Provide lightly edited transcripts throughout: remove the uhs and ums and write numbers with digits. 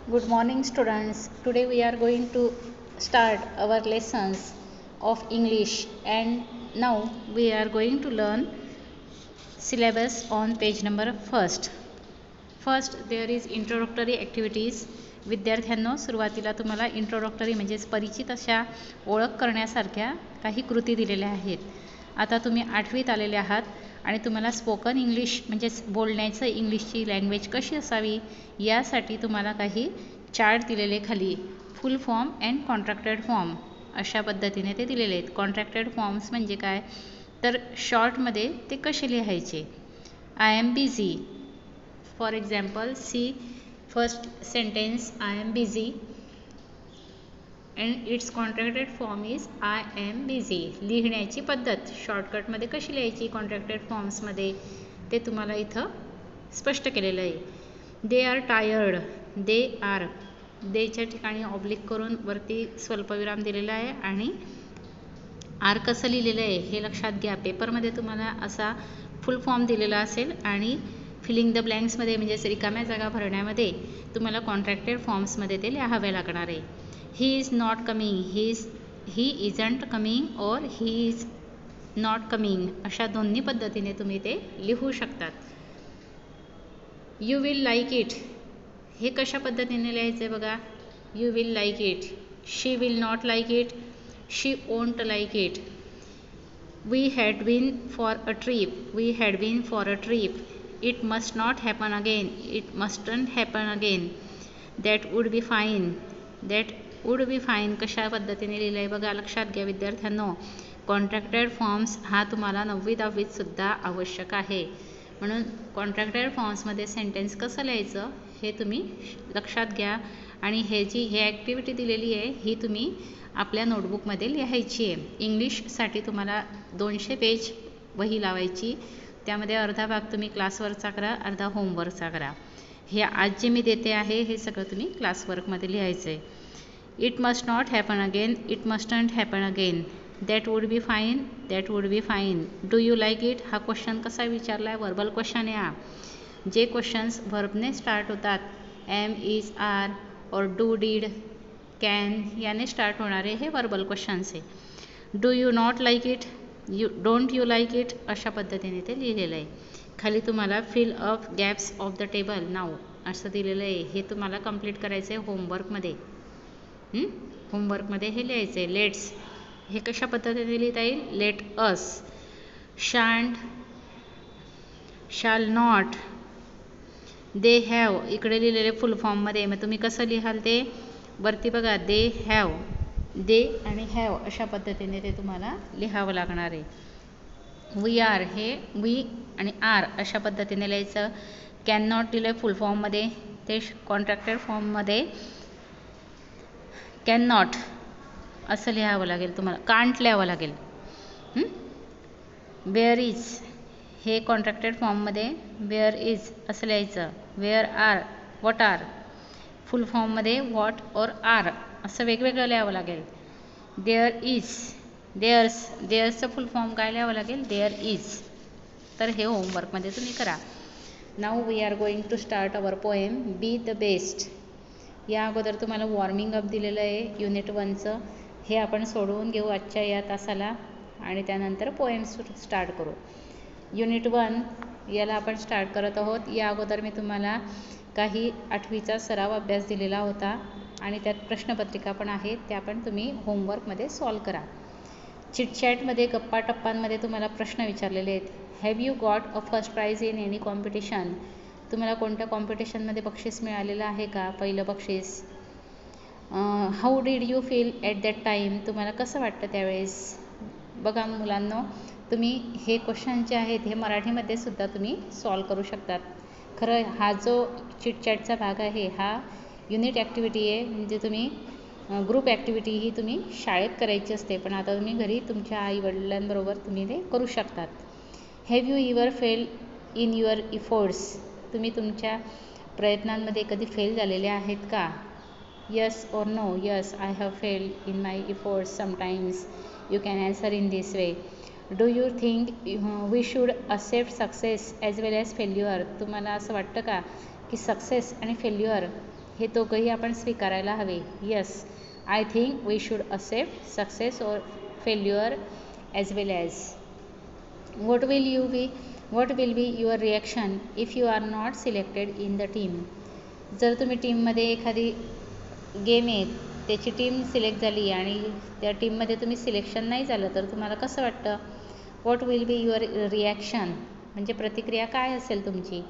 Good morning, students. Today we are going to start our lessons of English, and now we are going to learn syllabus on page number first. First, there is introductory activities. विद्यार्थ्यांनो, सुरुवातीला तुम्हाला introductory म्हणजेच परिचित अशा ओळख करण्यासारख्या काही कृती दिलेल्या आहेत. आता तुम्ही 8वीत आलेले आहात आणि तुम्हाला स्पोकन इंग्लिश म्हणजेच बोलण्याचं इंग्लिशची लँग्वेज कशी असावी यासाठी तुम्हाला काही चार्ट दिलेले खाली फुल फॉर्म अँड कॉन्ट्रॅक्टेड फॉर्म अशा पद्धतीने ते दिलेले आहेत. कॉन्ट्रॅक्टेड फॉर्म्स म्हणजे काय तर शॉर्टमध्ये ते कसे लिहायचे. I am busy. For example see first sentence I am busy and its contracted form is I am busy. लिहिण्याची पद्धत शॉर्टकटमध्ये कशी लिहायची कॉन्ट्रॅक्टेड फॉर्म्समध्ये ते तुम्हाला इथं स्पष्ट केलेलं आहे. They are tired. They are देच्या ठिकाणी ऑब्लिक करून वरती स्वल्पविराम दिलेला आहे आणि आर कसं लिहिलेलं आहे हे लक्षात घ्या. पेपरमध्ये तुम्हाला असा फुल फॉर्म दिलेला असेल आणि फिलिंग द ब्लँक्समध्ये म्हणजेच रिकाम्या जागा भरण्यामध्ये तुम्हाला कॉन्ट्रॅक्टेड फॉर्म्समध्ये ते लिहावे लागणार आहे. He is not coming. He isn't coming और ही इज नॉट कमिंग अशा दोन्ही पद्धतीने तुम्ही ते लिहू शकतात. You will like it. हे कशा पद्धतीने लिहायचं आहे बघा. You will like it. She will not like it. She won't like it. We had been for a trip. We had been for a trip. It must not happen again. It mustn't happen again. That would be fine. That would be fine कशा पद्धतीने लिहिलं आहे बघा. लक्षात घ्या विद्यार्थ्यांनो, contracted forms हा तुम्हाला 9वी 10वीत सुद्धा आवश्यक आहे. म्हणून कॉन्ट्रॅक्टेड फॉर्म्समध्ये सेंटेन्स कसं लिहायचं हे तुम्ही लक्षात घ्या आणि हे ॲक्टिव्हिटी दिलेली आहे ही तुम्ही आपल्या नोटबुकमध्ये लिहायची आहे. इंग्लिशसाठी तुम्हाला 200 पेज वही लावायची. त्यामध्ये अर्धा भाग तुम्ही क्लासवर्कचा करा, अर्धा होमवर्कचा करा. हे आज जे मी देते आहे हे सगळं तुम्ही क्लासवर्कमध्ये लिहायचं आहे. It must not happen again. It mustn't happen again. That would be fine. That would be fine. Do you like it. हा क्वेश्चन कसा विचारला आहे वर्बल क्वेश्चन आहे हा. जे क्वेश्चन्स व्हर्बने स्टार्ट होतात एम इज आर और डू डीड कॅन याने स्टार्ट होणारे हे वर्बल क्वेश्चन्स आहे. Do you not like it. Don't you like it अशा पद्धतीने ते लिहिलेलं आहे. खाली तुम्हाला fill up gaps of the table नाव असं दिलेलं आहे. हे तुम्हाला कंप्लीट करायचं आहे होमवर्कमध्ये. होमवर्कमध्ये हे लिहायचं आहे. लेट्स हे कशा पद्धतीने लिहिता येईल. Let us. शांट. शाल नॉट. दे हॅव इकडे लिहिलेले फुल फॉर्ममध्ये. मग तुम्ही कसं लिहाल ते वरती बघा. They have. दे आणि हॅव अशा पद्धतीने ते तुम्हाला लिहावं लागणार आहे. वी आर हे वी आणि आर अशा पद्धतीने लिहायचं. कॅन नॉट दिलं आहे फुल फॉर्ममध्ये ते कॉन्ट्रॅक्टेड फॉर्ममध्ये कॅन नॉट असं लिहावं लागेल तुम्हाला. कांट लिहावं लागेल. वेअर इज हे कॉन्ट्रॅक्टेड फॉर्ममध्ये वेअर इज असं लिहायचं. Where are what are full फॉर्ममध्ये व्हॉट और आर असं वेगवेगळं लिहावं लागेल. देअर इज देअर्सचं फुल फॉर्म काय लिहावं लागेल. There is. तर हे होमवर्कमध्ये तुम्ही करा. Now we are going to start our poem be the best. या अगोदर तुम्हाला वॉर्मिंग अप दिलेलं आहे युनिट 1चं. हे आपण सोडवून घेऊ आजच्या या तासाला आणि त्यानंतर पोएम स्टार्ट करू. युनिट 1 याला आपण स्टार्ट करत आहोत. या अगोदर मी तुम्हाला काही 8वीचा सराव अभ्यास दिलेला होता आणि त्यात प्रश्नपत्रिका पण आहेत. त्या पण तुम्ही होमवर्कमध्ये सॉल्व करा. चिटचॅटमध्ये गप्पा टप्पांमध्ये तुम्हाला प्रश्न विचारलेले आहेत. Have you got a first prize in any competition. तुम्हाला कोणत्या कॉम्पिटिशनमध्ये बक्षीस मिळालेलं आहे का पहिलं बक्षीस. How did you feel at that time. तुम्हाला कसं वाटतं त्यावेळेस. बघा मुलांनो, तुम्ही हे क्वेश्चन जे आहेत हे मराठीमध्ये सुद्धा तुम्ही सॉल्व करू शकतात. खरं हा जो चिटचॅटचा भाग आहे हा युनिट ॲक्टिव्हिटी आहे. म्हणजे तुम्ही ग्रुप ॲक्टिव्हिटी ही तुम्ही शाळेत करायची असते पण आता तुम्ही घरी तुमच्या आईवडिलांबरोबर तुम्ही ते करू शकतात. Have you इवर fail in your efforts. तुम्ही तुमच्या प्रयत्नांमध्ये कधी फेल झालेले आहेत का. Yes or no. Yes I have failed in my efforts sometimes. You can answer in this way. Do you think we should accept success as well as failure. तुम्हाला असं वाटतं का की सक्सेस आणि फेल्युअर हे दोघंही आपण स्वीकारायला हवे. Yes, I think we should accept success और failure as well as. What will be your reaction if you are not selected in the team? जर तुम्ही टीममध्ये एखादी गेम आहे त्याची टीम सिलेक्ट झाली आणि त्या टीममध्ये तुम्ही सिलेक्शन नाही झालं तर तुम्हाला कसं वाटतं? What will be your reaction म्हणजे प्रतिक्रिया काय असेल तुमची?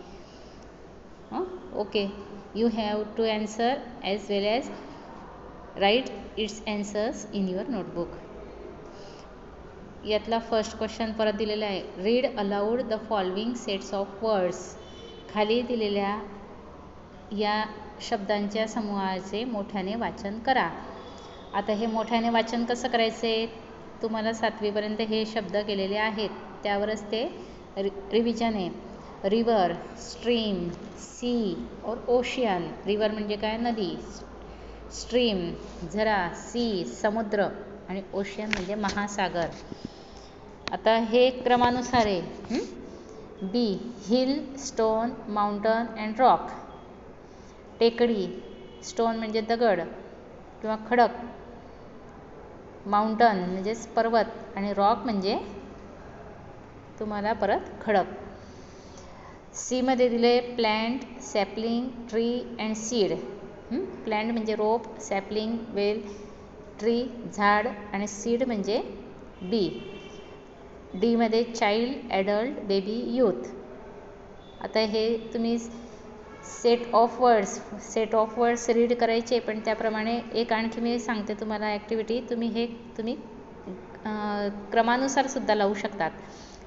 Okay, you have to answer as well as write its answers in your notebook. यातला फर्स्ट क्वेश्चन परत दिलेला आहे. Read aloud the following sets of words. खाली दिलेल्या या शब्दांच्या समूहाचे मोठ्याने वाचन करा. आता हे मोठ्याने वाचन कसं करायचे? तुम्हाला 7वीपर्यंत हे शब्द केलेले आहेत त्यावरच ते रिव्हिजन आहे. रिव्हर, स्ट्रीम, सी और ओशियन. रिव्हर म्हणजे काय? नदी. स्ट्रीम झरा, सी समुद्र आणि ओशियन म्हणजे महासागर. आता हे क्रमानुसार आहे. Bee, hill, stone, mountain and rock. टेकडी, स्टोन म्हणजे दगड किंवा खडक, माउंटन म्हणजेच पर्वत आणि रॉक म्हणजे तुम्हाला परत खडक. सी मध्ये दिले plant, sapling, tree and seed. Plant म्हणजे रोप, सॅपलिंग वेल, ट्री झाड आणि सीड म्हणजे बी. डी मध्ये चाइल्ड, ॲडल्ट, बेबी, यूथ. आता हे तुम्ही सेट ऑफ वर्ड्स रीड करायचे, पण त्याप्रमाणे एक आणखी मी सांगते तुम्हाला ॲक्टिव्हिटी. तुम्ही क्रमानुसार सुद्धा लावू शकतात.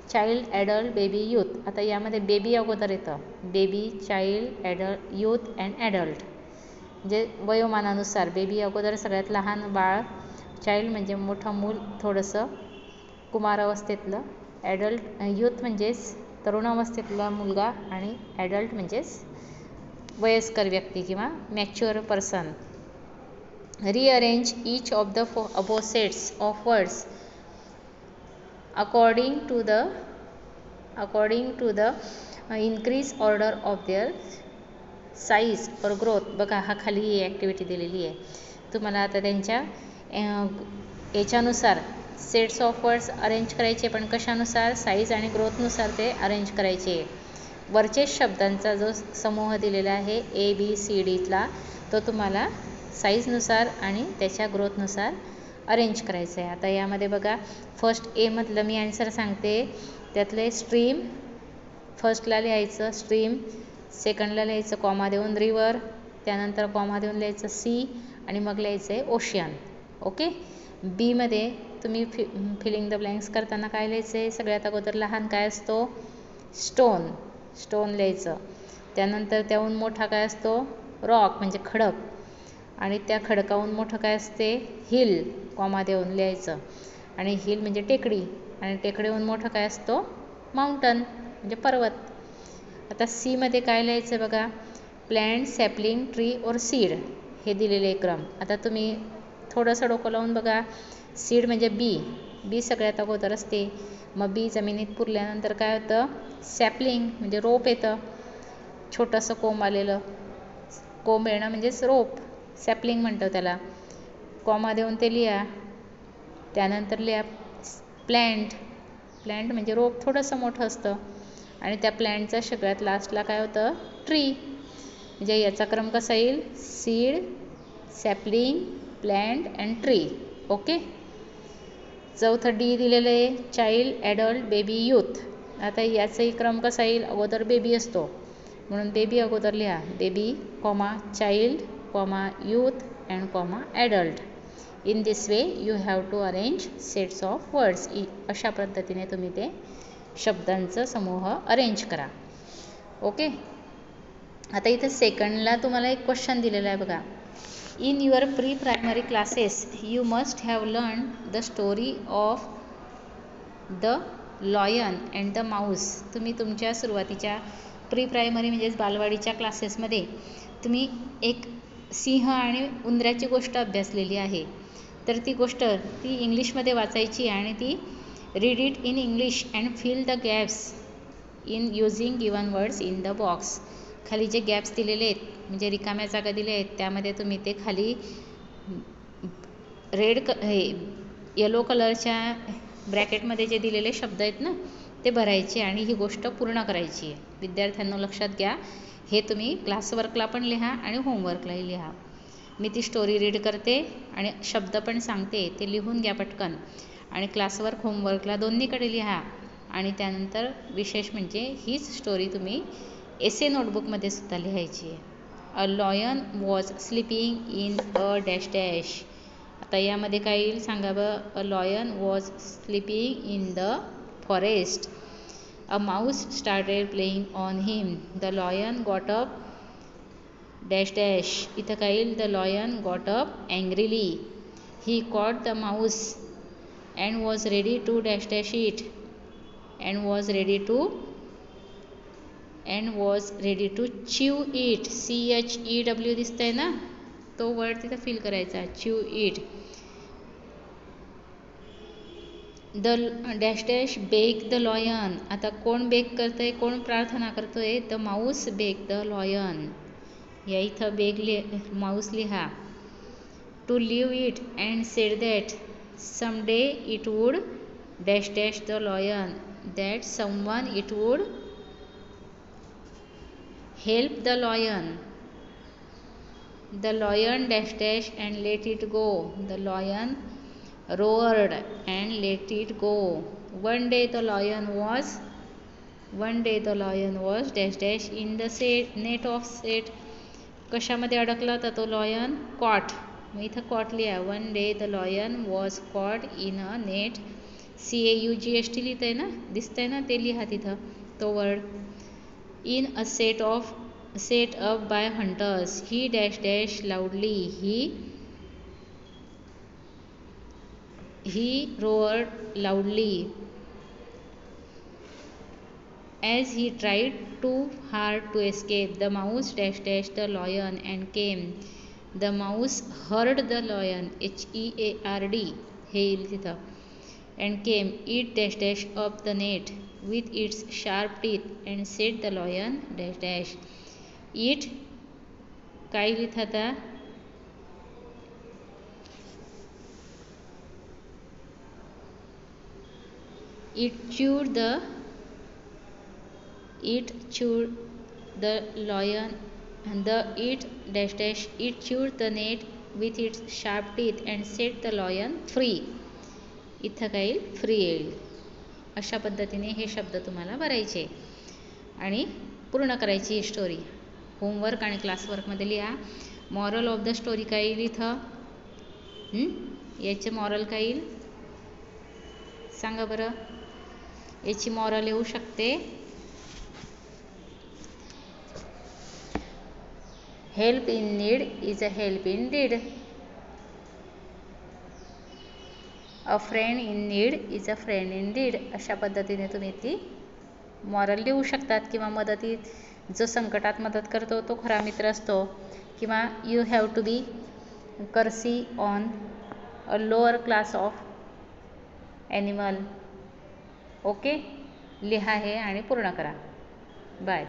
Child, adult, baby, youth. आता यामध्ये बेबी अगोदर येतं. Baby, child, adult, youth and adult म्हणजे वयोमानानुसार. बेबी अगोदर सगळ्यात लहान बाळ, चाइल्ड म्हणजे मोठं मूल थोडंसं कुमारावस्थेतलं, ॲडल्ट यूथ म्हणजेच तरुणावस्थेतला मुलगा आणि ॲडल्ट म्हणजेच वयस्कर व्यक्ती किंवा mature person. Rearrange each of the above sets of words according to the increase order of their size or growth. बघा हा खाली ही ॲक्टिव्हिटी दिलेली आहे. तुम्हाला आता त्यांच्या याच्यानुसार सेट्स ऑफ वर्ड्स अरेंज करायचे, पण कशानुसार? साईज आणि ग्रोथनुसार ते अरेंज करायचे. वरचे शब्दांचा जो समूह दिलेला आहे ए बी सी डीतला तो तुम्हाला साईजनुसार आणि त्याच्या ग्रोथनुसार अरेंज करायचं आहे. आता यामध्ये बघा फर्स्ट ए मधलं मी आन्सर सांगते. त्यातले स्ट्रीम फर्स्टला लिहायचं स्ट्रीम, सेकंडला लिहायचं कॉमा देऊन रिव्हर, त्यानंतर कॉमा देऊन लिहायचं सी आणि मग लिहायचं आहे ओशियन. ओके. बीमध्ये तुम्ही फिलिंग द ब्लँक्स करताना काय लिहायचं आहे? सगळ्यात अगोदर लहान काय असतो? स्टोन लिहायचं. त्यानंतर त्याहून मोठा काय असतो? रॉक म्हणजे खडक. आणि त्या खडकाहून मोठं काय असते? हिल, कॉमा देऊन लिहायचं. आणि हिल म्हणजे टेकडी. आणि टेकडीहून मोठं काय असतो? माउंटन म्हणजे पर्वत. आता सीमध्ये काय लिहायचं बघा? प्लॅन्ट, सॅपलिंग, ट्री और सीड हे दिलेले क्रम. आता तुम्ही थोडंसं डोकं लावून बघा. सीड म्हणजे बी सगळ्यात अगोदर असते. मग बी जमिनीत पुरल्यानंतर काय होतं? सॅपलिंग म्हणजे रोप येतं, छोटंसं कोंब आलेलं. कोंब येणं म्हणजेच रोप, सॅपलिंग म्हणतो त्याला. कॉमा देऊन ते लिहा. त्यानंतर लिहा प्लॅन्ट म्हणजे रोप थोडंसं मोठं असतं. आणि त्या प्लॅन्टचा सगळ्यात लास्टला काय होतं? ट्री. म्हणजे याचा क्रम कसा येईल? Seed, sapling, plant and tree. Okay. चौथं डी दिलेलं आहे चाइल्ड, ॲडल्ट, बेबी, यूथ. आता याचाही क्रम कसा येईल? अगोदर बेबी असतो म्हणून बेबी अगोदर लिहा. Baby, comma, child, comma, youth and comma, adult. In this way you have to arrange sets of words. अशा पद्धतीने तुम्ही ते शब्दांचा समूह अरेंज करा. ओके. आता इथे सेकंडला तुम्हाला एक क्वेश्चन दिलेला आहे बघा. In your pre primary classes you must have learn the story of the lion and the Mouse. तुम्ही तुमच्या सुरुवातीच्या प्री प्रायमरी म्हणजेच बालवाडीच्या क्लासेसमध्ये तुम्ही एक सिंह आणि उंदराची गोष्ट अभ्यासलेली आहे. तर ती गोष्ट इंग्लिशमध्ये वाचायची आणि ती read it in English and fill the gaps in using given words in the box. खाली जे गॅप्स दिलेले आहेत म्हणजे रिकाम्या जागा दिल्या आहेत त्यामध्ये तुम्ही ते खाली येलो कलरच्या ब्रॅकेटमध्ये जे दिलेले शब्द आहेत ना ते भरायचे आणि ही गोष्ट पूर्ण करायची आहे. विद्यार्थ्यांनो लक्षात घ्या, हे तुम्ही क्लासवर्कला पण लिहा आणि होमवर्कलाही लिहा. मी ती स्टोरी रीड करते आणि शब्द पण सांगते, ते लिहून घ्या पटकन आणि क्लासवर्क होमवर्कला दोन्हीकडे लिहा. आणि त्यानंतर विशेष म्हणजे हीच स्टोरी तुम्ही एसे नोटबुकमध्ये सुद्धा लिहायची आहे. A lion was sleeping in a dash dash. आता यामध्ये काय येईल सांगा बरं. A lion was sleeping in the forest. A mouse started playing on him. The lion got up dash dash. इथं काय येईल. The lion got up angrily. He caught the mouse and was ready to dash dash it. And was ready to chew it. CHEW दिसतंय ना, तो word तिथं fill करायचा. च्यू it. The dash dash bake the lion. आता कोण bake करतंय, कोण प्रार्थना करतोय. The mouse bake the lion. या इथं बेक माऊस लिहा. To live it and said that someday it would dash dash the lion. That someone it would help the lion. The lion dash dash and let it go. The lion roared and let it go. One day the lion was dash dash in the net of set. कशामध्ये अडकला तर तो lion. Cot. मग इथं cot लिहा. One day the lion was caught in a net. CAUGHT लिहितंय ना, दिसतंय ना, ते लिहा तिथं तो word. In a set up by hunters. He dash dash loudly. He roared loudly as he tried too hard to escape. The mouse dash dash the lion and came. The mouse heard the lion. HEARD हे येईल तिथं. And came. It dash dash up the net with its sharp teeth and said the lion dash dash. It काय लिहित आता. It chewed the lion and it dash dash. It chewed the net with its sharp teeth and set the lion free. इथं काय येईल. Free येईल. अशा पद्धतीने हे शब्द तुम्हाला भरायचे आणि पूर्ण करायची ही स्टोरी. होमवर्क आणि क्लासवर्कमध्ये लिहा. मॉरल ऑफ द स्टोरी काय येईल इथं. याचे मॉरल काय येईल सांगा बरं. याची मॉरल येऊ शकते. Help in need is a help in deed. A friend in need is a friend in deed. अशा पद्धतीने तुम्ही ती मॉरल लिहू शकतात. किंवा मदतीत जो संकटात मदत करतो तो खरा मित्र असतो. किंवा you have to be courtesy on a lower class of animal. Okay, लिहा हे आणि पूर्ण करा. बाय.